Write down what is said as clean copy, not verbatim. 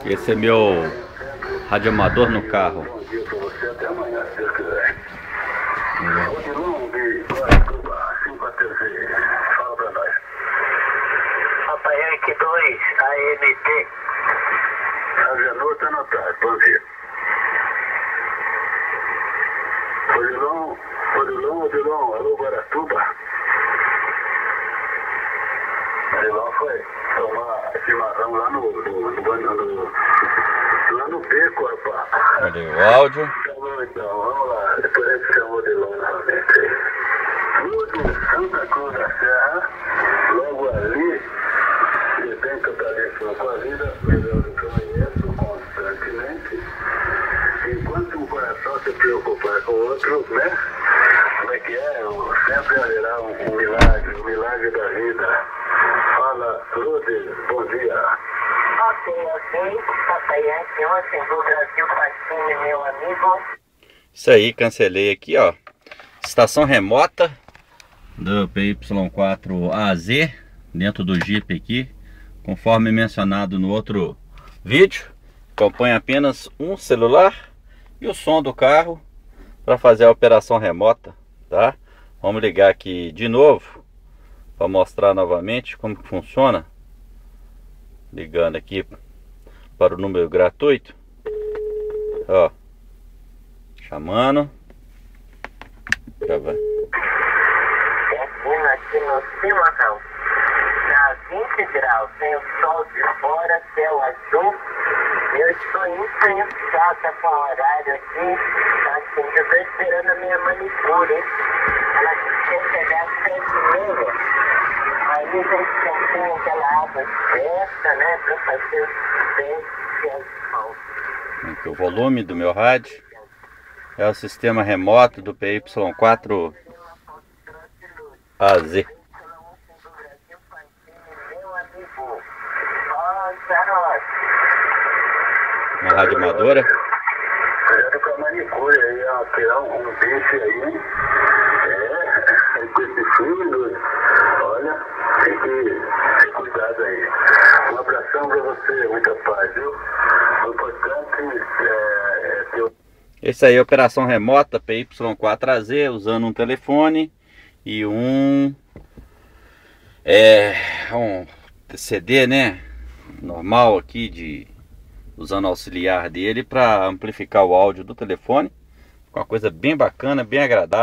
Esse é meu radioamador no carro. Bom dia pra você, até amanhã, se Deus quiser. Odilon de Guaratuba, 5 a TV. Fala pra nós. Papai 2, AMT. Agenor tá anotado, bom dia. Odilon, alô Guaratuba. Odilon foi tomar chimarrão lá no beco, rapaz. Cadê o áudio? Tá bom, então, vamos lá. Depois a gente chama o Odilon novamente. Tudo Santa Cruz da Serra, logo ali, ele tem totalíssimo com a vida, mas eu conheço constantemente. Enquanto um coração se preocupar com o outro, né? Como é que é? Sempre haverá um milagre da vida. Fala, Rude, bom dia. Ok. Papai ontem do Brasil Fatinho, meu amigo. Isso aí, cancelei aqui, ó. Estação remota do PY4AZ, dentro do Jeep aqui, conforme mencionado no outro vídeo. Acompanha apenas um celular e o som do carro para fazer a operação remota, tá? Vamos ligar aqui de novo para mostrar novamente como que funciona. Ligando aqui para o número gratuito, ó, chamando. Já vai. Aqui no Cimarrão, tá 20 graus, tem o sol de fora, céu azul. Eu estou influenciada com o horário aqui, assim, eu estou esperando a minha manicure, hein? Ela quer chegar às 7h30. Aí a gente tem aquela água esperta, né, para fazer os testes e as mãos. Aqui o volume do meu rádio. É o sistema remoto do PY4AZ. Uma rádio amadora. Cuidado com a manicure aí, ó, tirar um bife aí. Com esse filme, olha, tem que ter cuidado aí. Um abração pra você, muita paz, viu? O importante é ter. Esse aí é a operação remota PY4AZ, usando um telefone e um CD, né, normal aqui, usando o auxiliar dele para amplificar o áudio do telefone. Uma coisa bem bacana, bem agradável.